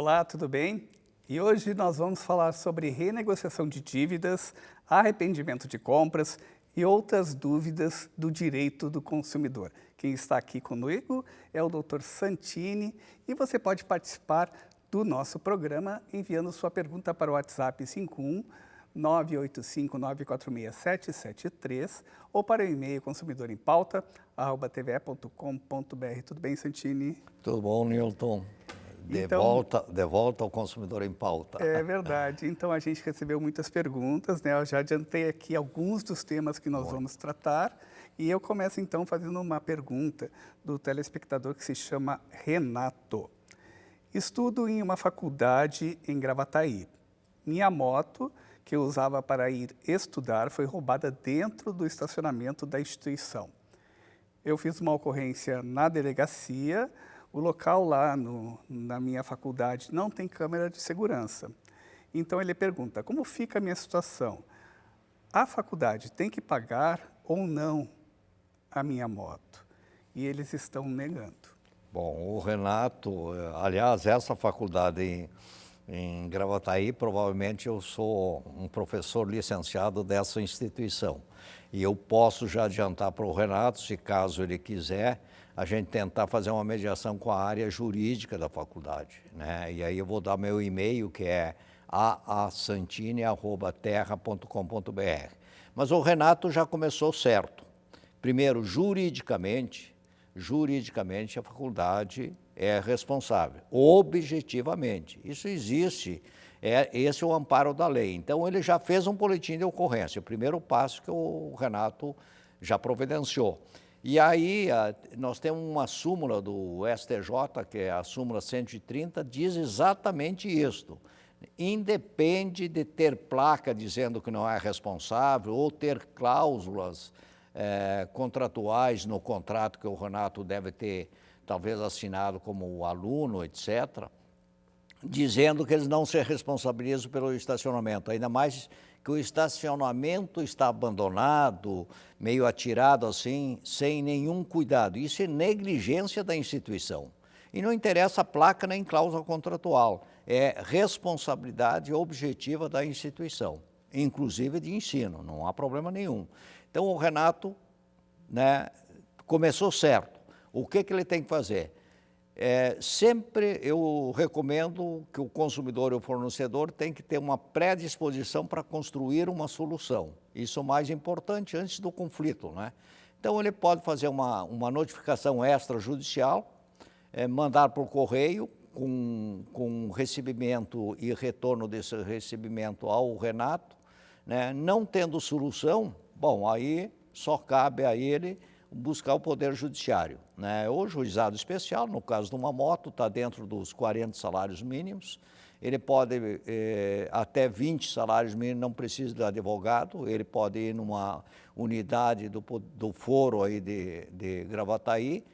Olá, tudo bem? E hoje nós vamos falar sobre renegociação de dívidas, arrependimento de compras e outras dúvidas do direito do consumidor. Quem está aqui comigo é o Dr. Santini e você pode participar do nosso programa enviando sua pergunta para o WhatsApp 51 985-946-773 ou para o e-mail consumidorempauta@tve.com.br. Tudo bem, Santini? Tudo bom, Nilton? De volta ao Consumidor em Pauta. É verdade. Então, a gente recebeu muitas perguntas, né? Eu já adiantei aqui alguns dos temas que nós vamos tratar. E eu começo, então, fazendo uma pergunta do telespectador que se chama Renato. Estudo em uma faculdade em Gravataí. Minha moto, que eu usava para ir estudar, foi roubada dentro do estacionamento da instituição. Eu fiz uma ocorrência na delegacia. O local lá na minha faculdade não tem câmera de segurança. Então ele pergunta, como fica a minha situação? A faculdade tem que pagar ou não a minha moto? E eles estão negando. Bom, o Renato, aliás, essa faculdade em Gravataí, provavelmente eu sou um professor licenciado dessa instituição. E eu posso já adiantar para o Renato, se caso ele quiser, a gente tentar fazer uma mediação com a área jurídica da faculdade, né? E aí eu vou dar meu e-mail, que é aasantini@terra.com.br. Mas o Renato já começou certo. Primeiro, juridicamente a faculdade é responsável, objetivamente. Isso existe, esse é o amparo da lei. Então, ele já fez um boletim de ocorrência, o primeiro passo que o Renato já providenciou. E aí, nós temos uma súmula do STJ, que é a súmula 130, diz exatamente isto. Independe de ter placa dizendo que não é responsável ou ter cláusulas contratuais no contrato que o Renato deve ter, talvez, assinado como aluno, etc., dizendo que eles não se responsabilizam pelo estacionamento, ainda mais que o estacionamento está abandonado, meio atirado assim, sem nenhum cuidado. Isso é negligência da instituição. E não interessa a placa nem cláusula contratual, é responsabilidade objetiva da instituição, inclusive de ensino, não há problema nenhum. Então, o Renato, né, começou certo. O que ele tem que fazer? Sempre eu recomendo que o consumidor e o fornecedor tem que ter uma predisposição para construir uma solução. Isso é o mais importante antes do conflito, né? Então, ele pode fazer uma notificação extrajudicial, mandar por correio com recebimento e retorno desse recebimento ao Renato, né? Não tendo solução, bom, aí só cabe a ele buscar o Poder Judiciário, né? O juizado especial, no caso de uma moto, está dentro dos 40 salários mínimos, ele pode até 20 salários mínimos, não precisa de advogado, ele pode ir numa unidade do foro aí de Gravataí,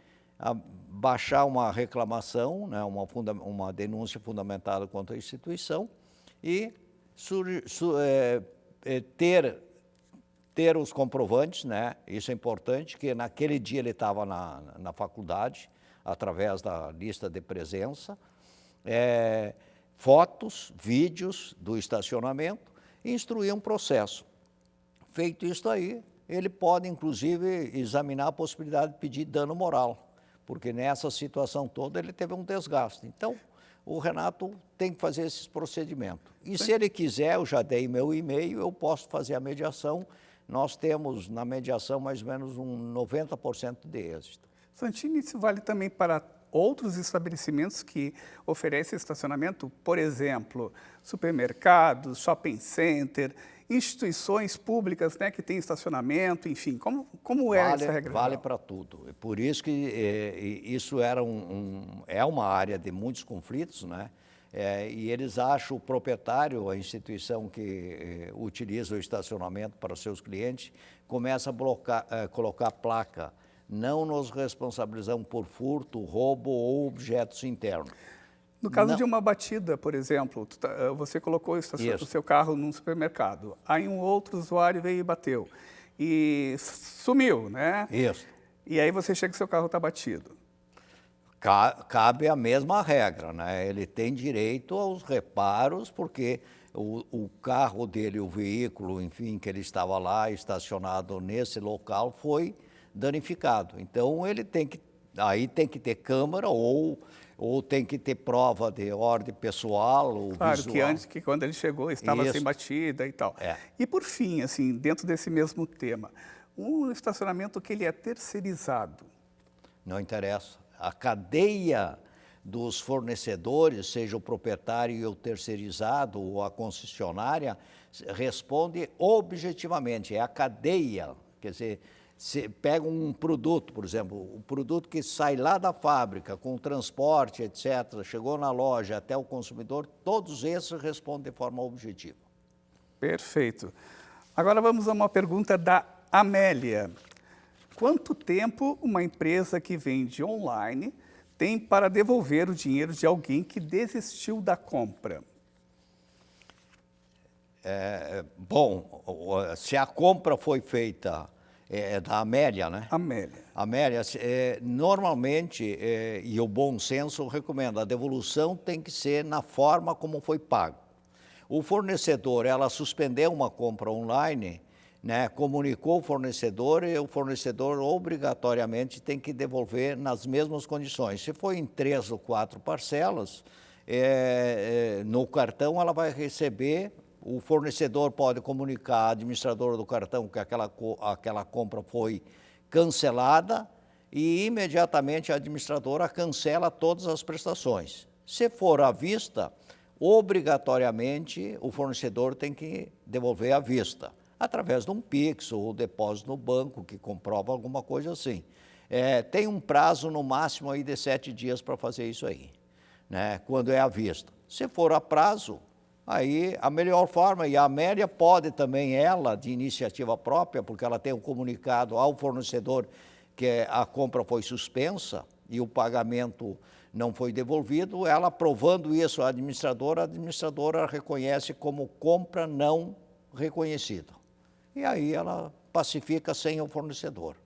baixar uma reclamação, né, uma denúncia fundamentada contra a instituição e ter os comprovantes, né? Isso é importante, que naquele dia ele estava na faculdade, através da lista de presença, fotos, vídeos do estacionamento e instruir um processo. Feito isso aí, ele pode, inclusive, examinar a possibilidade de pedir dano moral, porque nessa situação toda ele teve um desgaste. Então, o Renato tem que fazer esses procedimentos. E se ele quiser, eu já dei meu e-mail, eu posso fazer a mediação. Nós temos na mediação mais ou menos um 90% de êxito. Santini, isso vale também para outros estabelecimentos que oferecem estacionamento? Por exemplo, supermercados, shopping center, instituições públicas, né, que têm estacionamento, enfim, como é essa regra? Vale para tudo. É por isso que isso é uma área de muitos conflitos, né? E eles acham o proprietário, a instituição que utiliza o estacionamento para os seus clientes, começa a colocar placa. Não nos responsabilizamos por furto, roubo ou objetos internos. No caso de uma batida, por exemplo, você colocou o seu carro num supermercado, aí um outro usuário veio e bateu, e sumiu, né? Isso. E aí você chega e seu carro está batido. Cabe a mesma regra, né? Ele tem direito aos reparos, porque o carro dele, o veículo, enfim, que ele estava lá estacionado nesse local, foi danificado. Então, aí tem que ter câmera ou tem que ter prova de ordem pessoal ou Claro, visual. que quando ele chegou estava sem Isso. batida e tal. É. E por fim, assim, dentro desse mesmo tema, um estacionamento que ele é terceirizado. Não interessa. A cadeia dos fornecedores, seja o proprietário ou o terceirizado ou a concessionária, responde objetivamente, é a cadeia. Quer dizer, se pega um produto, por exemplo, o produto que sai lá da fábrica, com transporte, etc., chegou na loja até o consumidor, todos esses respondem de forma objetiva. Perfeito. Agora vamos a uma pergunta da Amélia. Quanto tempo uma empresa que vende online tem para devolver o dinheiro de alguém que desistiu da compra? Bom, se a compra foi feita, é da Amélia, né? Amélia. Amélia, normalmente, e o bom senso recomenda, a devolução tem que ser na forma como foi pago. O fornecedor, ela suspendeu uma compra online, né, comunicou o fornecedor e o fornecedor obrigatoriamente tem que devolver nas mesmas condições. Se for em 3 ou 4 parcelas, no cartão ela vai receber, o fornecedor pode comunicar à administradora do cartão que aquela compra foi cancelada e imediatamente a administradora cancela todas as prestações. Se for à vista, obrigatoriamente o fornecedor tem que devolver à vista, através de um Pix ou depósito no banco, que comprova alguma coisa assim. Tem um prazo no máximo aí de 7 dias para fazer isso aí, né, quando é à vista. Se for a prazo, aí a melhor forma, e a Amélia pode também, ela, de iniciativa própria, porque ela tem um comunicado ao fornecedor que a compra foi suspensa e o pagamento não foi devolvido, ela provando isso à administradora, a administradora reconhece como compra não reconhecida. E aí ela pacifica sem o fornecedor.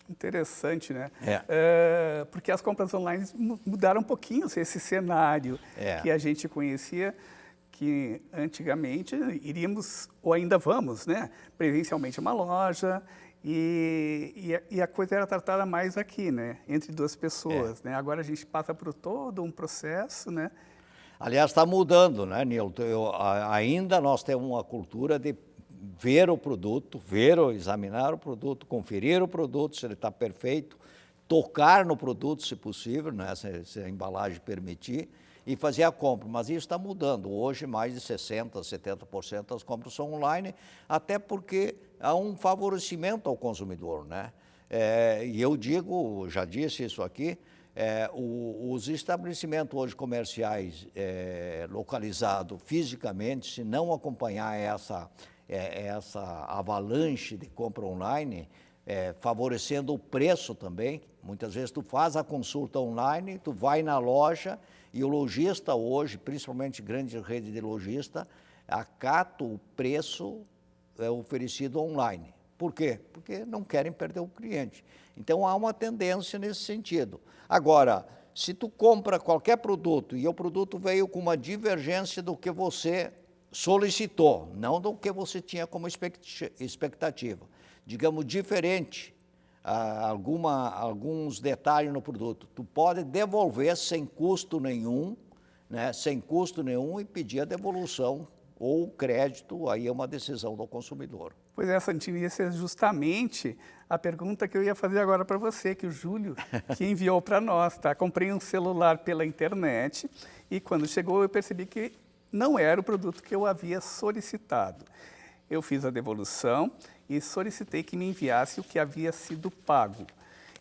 Interessante, né? É. Porque as compras online mudaram um pouquinho esse cenário que a gente conhecia, que antigamente iríamos, ou ainda vamos, né, presencialmente a uma loja, e a coisa era tratada mais aqui, né, entre duas pessoas. Né? Agora a gente passa por todo um processo, né? Aliás, está mudando, né, Nilton? Ainda nós temos uma cultura de ver o produto, examinar o produto, conferir o produto, se ele está perfeito, tocar no produto, se possível, né, se a embalagem permitir, e fazer a compra. Mas isso está mudando. Hoje, mais de 60%, 70% das compras são online, até porque há um favorecimento ao consumidor, né? E eu digo, já disse isso aqui, os estabelecimentos hoje comerciais localizados fisicamente, se não acompanhar essa avalanche de compra online, favorecendo o preço também. Muitas vezes tu faz a consulta online, tu vai na loja e o lojista hoje, principalmente grande rede de lojista, acata o preço oferecido online. Por quê? Porque não querem perder o cliente. Então há uma tendência nesse sentido. Agora, se tu compra qualquer produto e o produto veio com uma divergência do que você solicitou, não do que você tinha como expectativa, digamos, diferente, alguns detalhes no produto, tu pode devolver sem custo nenhum, né, sem custo nenhum, e pedir a devolução ou crédito, aí é uma decisão do consumidor. Pois é, Santini, essa é justamente a pergunta que eu ia fazer agora para você, que o Júlio que enviou para nós, tá? Comprei um celular pela internet e quando chegou eu percebi que não era o produto que eu havia solicitado. Eu fiz a devolução e solicitei que me enviasse o que havia sido pago.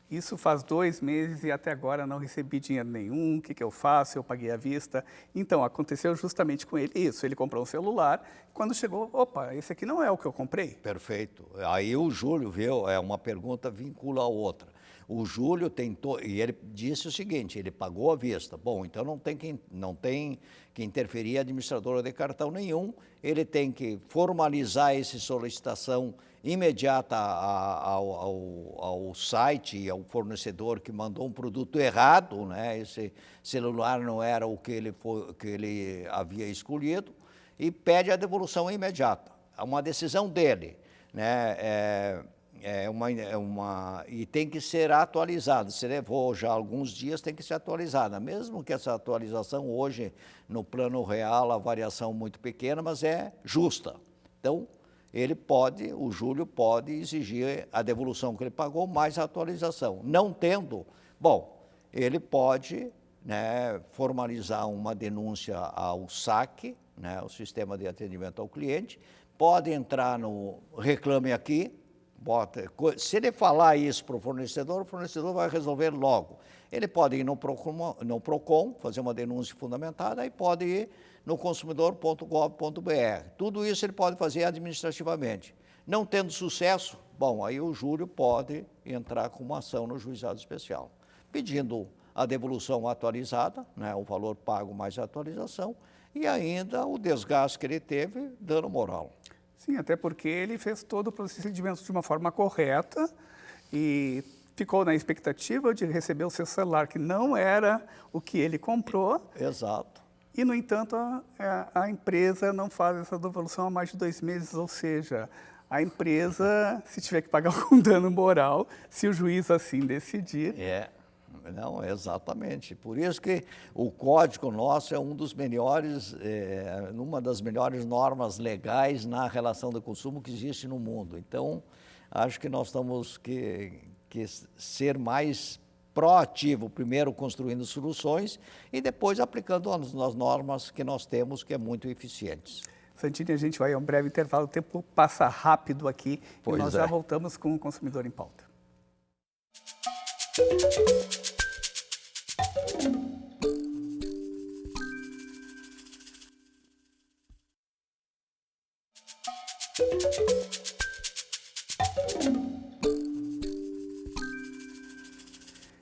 Isso faz 2 meses e até agora não recebi dinheiro nenhum. O que eu faço? Eu paguei à vista. Então, aconteceu justamente com ele isso. Ele comprou um celular, quando chegou, opa, esse aqui não é o que eu comprei. Perfeito. Aí o Júlio viu, uma pergunta vincula a outra. O Júlio tentou, e ele disse o seguinte, ele pagou à vista. Bom, então não tem que interferir a administradora de cartão nenhum, ele tem que formalizar essa solicitação imediata ao site e ao fornecedor que mandou um produto errado, né? Esse celular não era o que ele havia escolhido, e pede a devolução imediata. É uma decisão dele, né? E tem que ser atualizado. Se levou já alguns dias, tem que ser atualizada. Mesmo que essa atualização hoje, no plano real, a variação muito pequena, mas é justa. Então, o Júlio pode exigir a devolução que ele pagou, mais a atualização. Não tendo, bom, ele pode, né, formalizar uma denúncia ao SAC, né, o Sistema de Atendimento ao Cliente, pode entrar no Reclame Aqui. Se ele falar isso para o fornecedor vai resolver logo. Ele pode ir no PROCON, fazer uma denúncia fundamentada, e pode ir no consumidor.gov.br. Tudo isso ele pode fazer administrativamente. Não tendo sucesso, bom, aí o Júlio pode entrar com uma ação no juizado especial, pedindo a devolução atualizada, né, o valor pago mais a atualização, e ainda o desgaste que ele teve, dano moral. Sim, até porque ele fez todo o procedimento de uma forma correta e ficou na expectativa de receber o seu celular, que não era o que ele comprou. Exato. E, no entanto, a empresa não faz essa devolução há mais de 2 meses, ou seja, a empresa, se tiver que pagar algum dano moral, se o juiz assim decidir... Não, exatamente. Por isso que o código nosso é um dos melhores, uma das melhores normas legais na relação de consumo que existe no mundo. Então, acho que nós temos que ser mais proativo, primeiro construindo soluções e depois aplicando as normas que nós temos, que é muito eficientes. Santini, a gente vai a um breve intervalo, o tempo passa rápido aqui e nós já voltamos com o Consumidor em Pauta.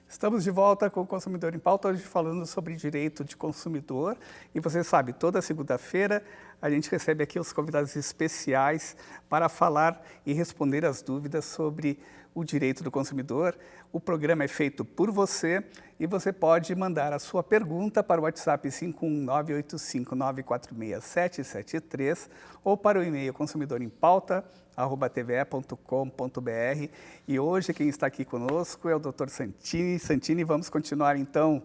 Estamos de volta com o Consumidor em Pauta, hoje falando sobre direito de consumidor. E você sabe, toda segunda-feira a gente recebe aqui os convidados especiais para falar e responder as dúvidas sobre o direito do consumidor. O programa é feito por você e você pode mandar a sua pergunta para o WhatsApp 51985946773 ou para o e-mail consumidorempauta@tve.com.br. E hoje quem está aqui conosco é o Dr. Santini. Santini, vamos continuar então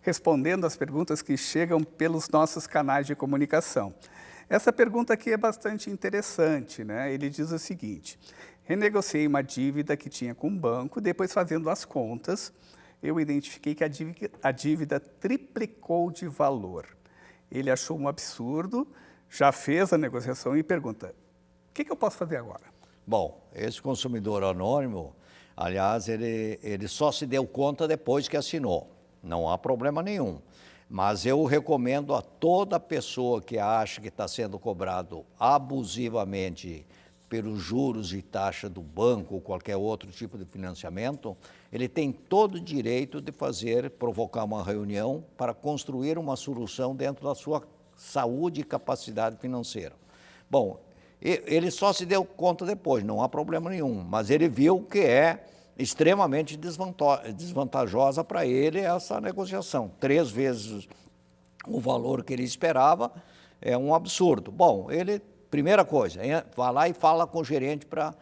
respondendo as perguntas que chegam pelos nossos canais de comunicação. Essa pergunta aqui é bastante interessante, né? Ele diz o seguinte: renegociei uma dívida que tinha com o banco, depois fazendo as contas, eu identifiquei que a dívida triplicou de valor. Ele achou um absurdo, já fez a negociação e pergunta: o que eu posso fazer agora? Bom, esse consumidor anônimo, aliás, ele só se deu conta depois que assinou. Não há problema nenhum. Mas eu recomendo a toda pessoa que acha que está sendo cobrado abusivamente pelos juros e taxa do banco ou qualquer outro tipo de financiamento, ele tem todo o direito de provocar uma reunião para construir uma solução dentro da sua saúde e capacidade financeira. Bom, ele só se deu conta depois, não há problema nenhum, mas ele viu que é extremamente desvantajosa para ele essa negociação. 3 vezes o valor que ele esperava é um absurdo. Bom, primeira coisa, vai lá e fala com o gerente para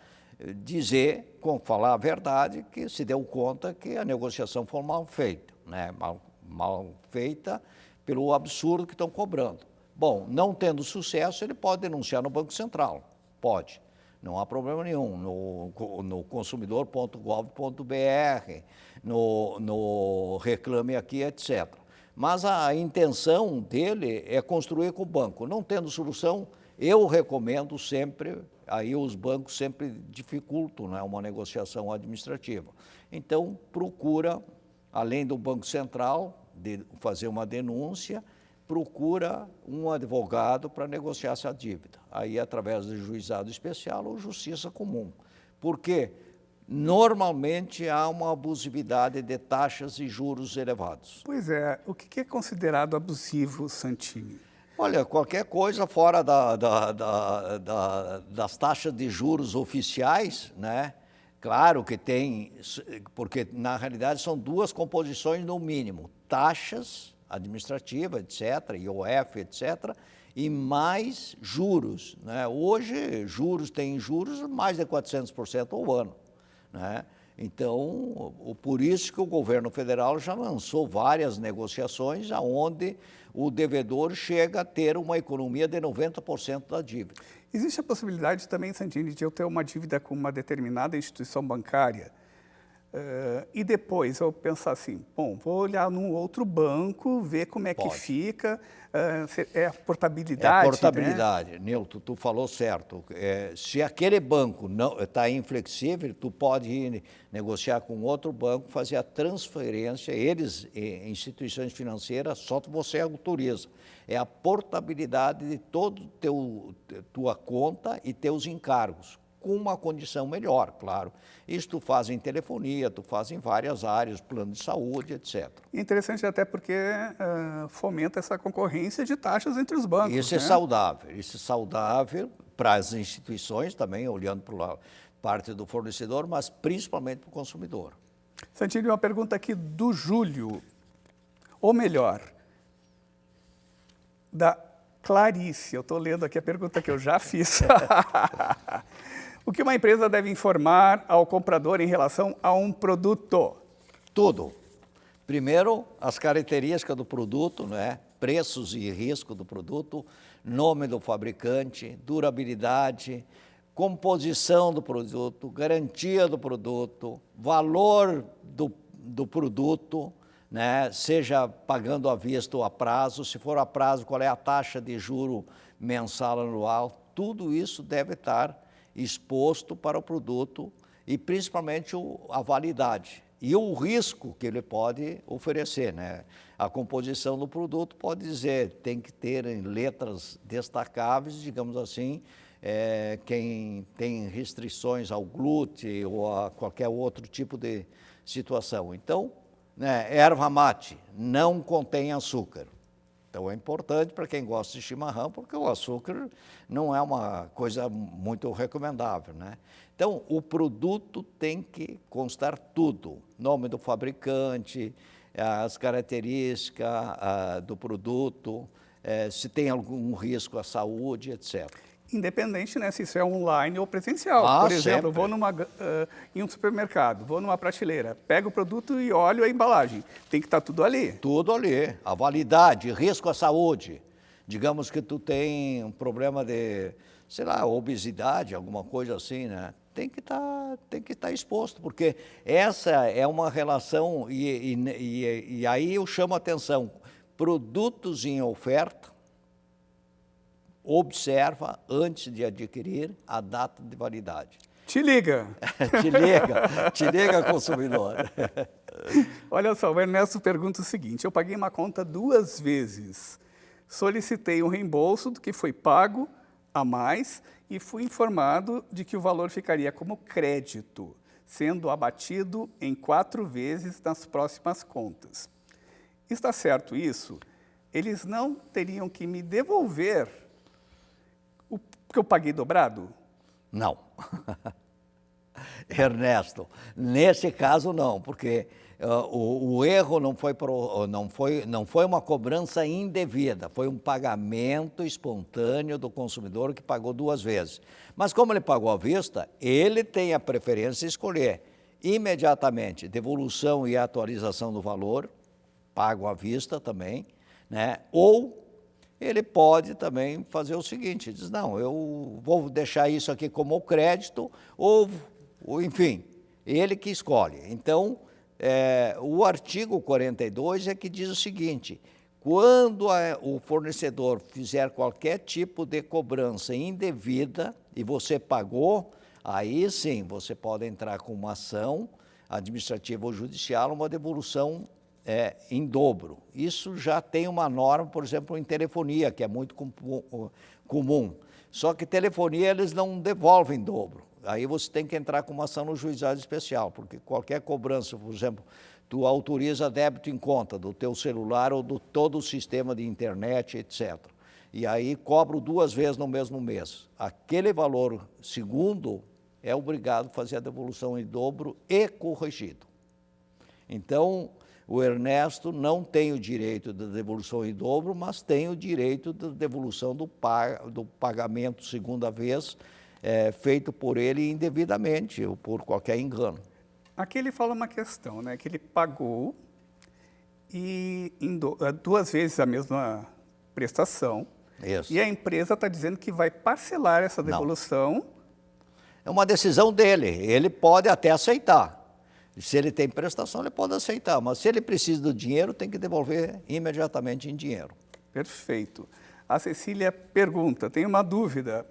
falar a verdade, que se deu conta que a negociação foi mal feita, né? Mal feita pelo absurdo que estão cobrando. Bom, não tendo sucesso, ele pode denunciar no Banco Central, pode. Não há problema nenhum, no consumidor.gov.br, no Reclame Aqui, etc. Mas a intenção dele é construir com o banco. Não tendo solução, eu recomendo sempre, aí os bancos sempre dificultam, né, uma negociação administrativa. Então, procura, além do Banco Central, de fazer uma denúncia, procura um advogado para negociar essa dívida. Aí, através do juizado especial ou justiça comum. Porque normalmente há uma abusividade de taxas e juros elevados. Pois é, o que é considerado abusivo, Santini? Olha, qualquer coisa fora das taxas de juros oficiais, né? Claro que tem, porque na realidade são duas composições no mínimo, taxas administrativas, etc., IOF, etc., e mais juros, né? Hoje, tem juros mais de 400% ao ano, né? Então, por isso que o governo federal já lançou várias negociações onde o devedor chega a ter uma economia de 90% da dívida. Existe a possibilidade também, Santini, de eu ter uma dívida com uma determinada instituição bancária e depois eu pensar assim, bom, vou olhar num outro banco, ver como é que fica, é a portabilidade. É a portabilidade, né? Nilton, tu falou certo. Se aquele banco não está inflexível, tu pode ir negociar com outro banco, fazer a transferência, instituições financeiras, só você autoriza. É a portabilidade de toda tua conta e teus encargos, com uma condição melhor, claro. Isso tu faz em telefonia, tu faz em várias áreas, plano de saúde, etc. Interessante até porque fomenta essa concorrência de taxas entre os bancos. Isso é saudável, para as instituições também, olhando para a parte do fornecedor, mas principalmente para o consumidor. Santini, uma pergunta aqui do Júlio, ou melhor, da Clarice. Eu estou lendo aqui a pergunta que eu já fiz. O que uma empresa deve informar ao comprador em relação a um produto? Tudo. Primeiro, as características do produto, né? Preços e risco do produto, nome do fabricante, durabilidade, composição do produto, garantia do produto, valor do produto, né? Seja pagando à vista ou a prazo, se for a prazo, qual é a taxa de juro mensal anual, tudo isso deve estar exposto para o produto e principalmente a validade e o risco que ele pode oferecer, né? A composição do produto pode dizer, tem que ter em letras destacáveis, digamos assim, quem tem restrições ao glúten ou a qualquer outro tipo de situação. Então, né, erva mate não contém açúcar. Então é importante para quem gosta de chimarrão, porque o açúcar não é uma coisa muito recomendável, né? Então o produto tem que constar tudo, nome do fabricante, as características do produto, se tem algum risco à saúde, etc. Independente, né, se isso é online ou presencial. Por exemplo, vou em um supermercado, vou numa prateleira, pego o produto e olho a embalagem. Tem que estar tudo ali. Tudo ali. A validade, risco à saúde. Digamos que tu tem um problema de, sei lá, obesidade, alguma coisa assim, né? Tem que estar exposto, porque essa é uma relação, e aí eu chamo a atenção, produtos em oferta, observa, antes de adquirir, a data de validade. Te liga. te liga, consumidor. Olha só, o Ernesto pergunta o seguinte, eu paguei uma conta 2 vezes, solicitei um reembolso do que foi pago a mais e fui informado de que o valor ficaria como crédito, sendo abatido em 4 vezes nas próximas contas. Está certo isso? Eles não teriam que me devolver o que eu paguei dobrado? Não. Ernesto, nesse caso não, porque o erro não foi uma cobrança indevida, foi um pagamento espontâneo do consumidor que pagou 2 vezes. Mas como ele pagou à vista, ele tem a preferência de escolher imediatamente devolução e atualização do valor, pago à vista também, né? Ou ele pode também fazer o seguinte, diz, não, eu vou deixar isso aqui como crédito, ou enfim, ele que escolhe. Então, o artigo 42 é que diz o seguinte, quando o fornecedor fizer qualquer tipo de cobrança indevida e você pagou, aí sim você pode entrar com uma ação administrativa ou judicial, uma devolução em dobro. Isso já tem uma norma, por exemplo, em telefonia, que é muito comum. Só que telefonia eles não devolvem em dobro. Aí você tem que entrar com uma ação no juizado especial, porque qualquer cobrança, por exemplo, tu autoriza débito em conta do teu celular ou do todo o sistema de internet, etc. E aí cobro 2 vezes no mesmo mês. Aquele valor segundo é obrigado a fazer a devolução em dobro e corrigido. Então, o Ernesto não tem o direito da devolução em dobro, mas tem o direito da devolução do pagamento segunda vez, feito por ele indevidamente ou por qualquer engano. Aqui ele fala uma questão, né, que ele pagou e 2 vezes a mesma prestação. Isso. E a empresa está dizendo que vai parcelar essa devolução. Não. É uma decisão dele, ele pode até aceitar. Se ele tem prestação, ele pode aceitar, mas se ele precisa do dinheiro, tem que devolver imediatamente em dinheiro. Perfeito. A Cecília pergunta, tem uma dúvida.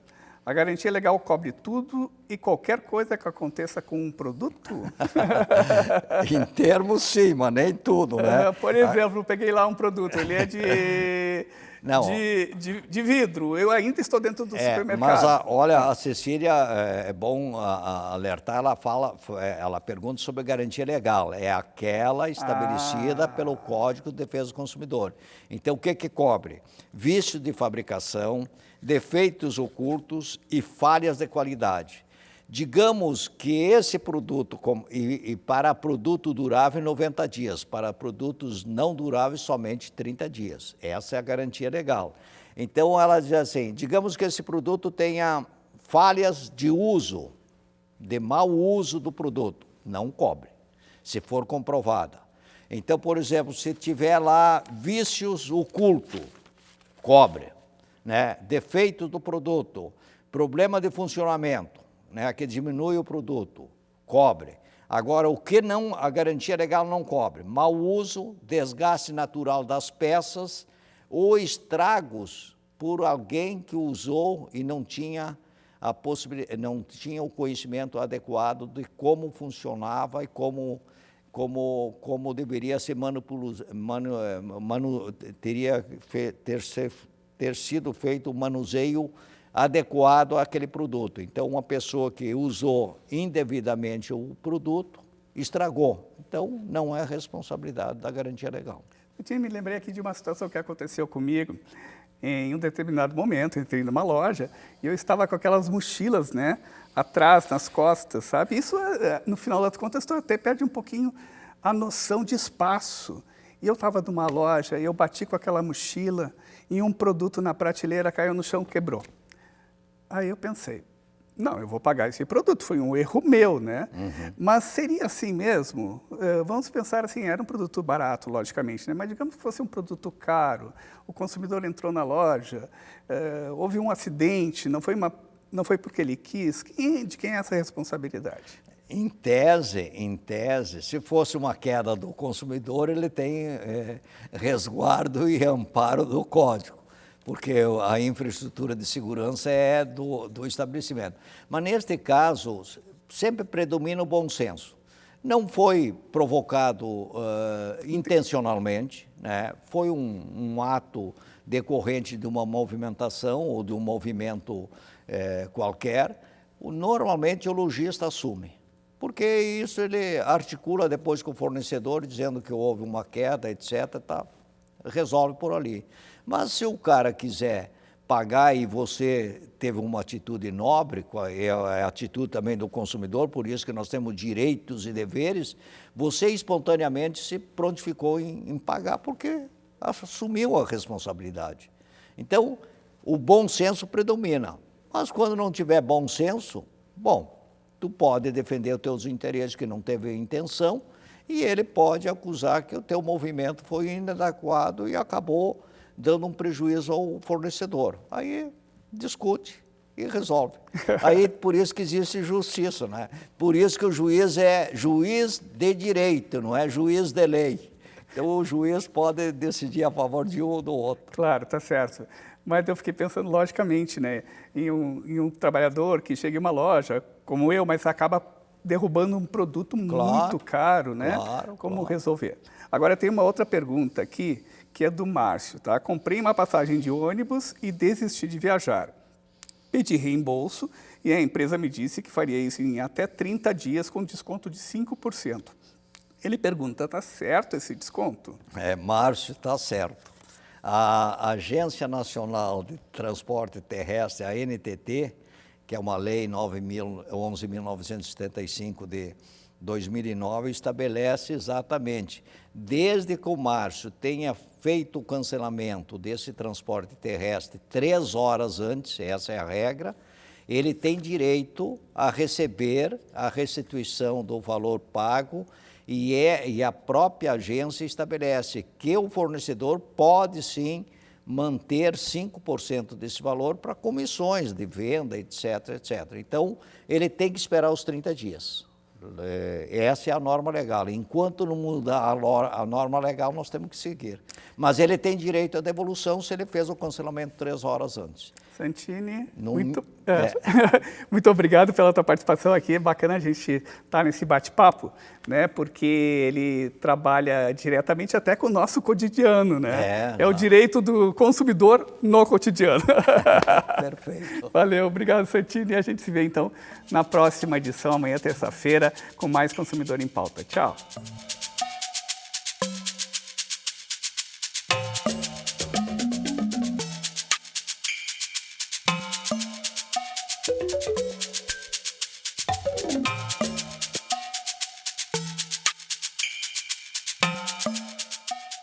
A garantia legal cobre tudo e qualquer coisa que aconteça com um produto? Em termos, sim, mas nem tudo, né? Por exemplo, eu peguei lá um produto, ele é de vidro, eu ainda estou dentro do supermercado. Mas olha, a Cecília, é bom alertar, ela pergunta sobre a garantia legal, é aquela estabelecida pelo Código de Defesa do Consumidor. Então, o que cobre? Vício de fabricação, defeitos ocultos e falhas de qualidade. Digamos que esse produto, e para produto durável, 90 dias, para produtos não duráveis, somente 30 dias. Essa é a garantia legal. Então, ela diz assim, digamos que esse produto tenha falhas de uso, de mau uso do produto, não cobre, se for comprovada. Então, por exemplo, se tiver lá vícios ocultos, cobre, né? Defeito do produto, problema de funcionamento, né, que diminui o produto, cobre. Agora, o que não, a garantia legal não cobre? Mau uso, desgaste natural das peças ou estragos por alguém que usou e não tinha não tinha o conhecimento adequado de como funcionava e como deveria ser ter sido feito o manuseio adequado àquele produto. Então, uma pessoa que usou indevidamente o produto, estragou. Então, não é responsabilidade da garantia legal. Eu me lembrei aqui de uma situação que aconteceu comigo. Em um determinado momento, entrei numa loja e eu estava com aquelas mochilas, né, atrás, nas costas, sabe? Isso, no final das contas, até perde um pouquinho a noção de espaço. E eu estava numa loja e eu bati com aquela mochila e um produto na prateleira caiu no chão, quebrou. Aí eu pensei, não, eu vou pagar esse produto, foi um erro meu, né? Uhum. Mas seria assim mesmo? Vamos pensar assim, era um produto barato, logicamente, né? Mas digamos que fosse um produto caro, o consumidor entrou na loja, houve um acidente, não foi porque ele quis, de quem é essa responsabilidade? Em tese, se fosse uma queda do consumidor, ele tem resguardo e amparo do código, porque a infraestrutura de segurança é do estabelecimento. Mas, neste caso, sempre predomina o bom senso. Não foi provocado intencionalmente, né? Foi um ato decorrente de uma movimentação ou de um movimento qualquer. Normalmente, o lojista assume. Porque isso ele articula depois com o fornecedor, dizendo que houve uma queda, etc., tá, resolve por ali. Mas se o cara quiser pagar e você teve uma atitude nobre, é a atitude também do consumidor, por isso que nós temos direitos e deveres, você espontaneamente se prontificou em pagar, porque assumiu a responsabilidade. Então, o bom senso predomina. Mas quando não tiver bom senso, bom, tu pode defender os teus interesses que não teve intenção e ele pode acusar que o teu movimento foi inadequado e acabou dando um prejuízo ao fornecedor. Aí discute e resolve. Aí por isso que existe justiça, né? Por isso que o juiz é juiz de direito, não é juiz de lei. Então o juiz pode decidir a favor de um ou do outro. Claro, tá certo. Mas eu fiquei pensando logicamente, né, em um trabalhador que chega em uma loja, como eu, mas acaba derrubando um produto muito caro, né? Como resolver? Agora tem uma outra pergunta aqui, que é do Márcio, tá? Comprei uma passagem de ônibus e desisti de viajar. Pedi reembolso e a empresa me disse que faria isso em até 30 dias com desconto de 5%. Ele pergunta, está certo esse desconto? Márcio, está certo. A Agência Nacional de Transporte Terrestre, a NTT, que é uma lei 11.975 de 2009, estabelece exatamente, desde que o Márcio tenha feito o cancelamento desse transporte terrestre 3 horas antes, essa é a regra, ele tem direito a receber a restituição do valor pago e a própria agência estabelece que o fornecedor pode sim manter 5% desse valor para comissões de venda, etc, etc. Então, ele tem que esperar os 30 dias. Essa é a norma legal. Enquanto não mudar a norma legal, nós temos que seguir. Mas ele tem direito à devolução se ele fez o cancelamento 3 horas antes. Santini, muito obrigado pela tua participação aqui. É bacana a gente estar nesse bate-papo, né? Porque ele trabalha diretamente até com o nosso cotidiano, né? É o direito do consumidor no cotidiano. Perfeito. Valeu, obrigado, Santini. E a gente se vê então na próxima edição, amanhã, terça-feira, com mais Consumidor em Pauta. Tchau.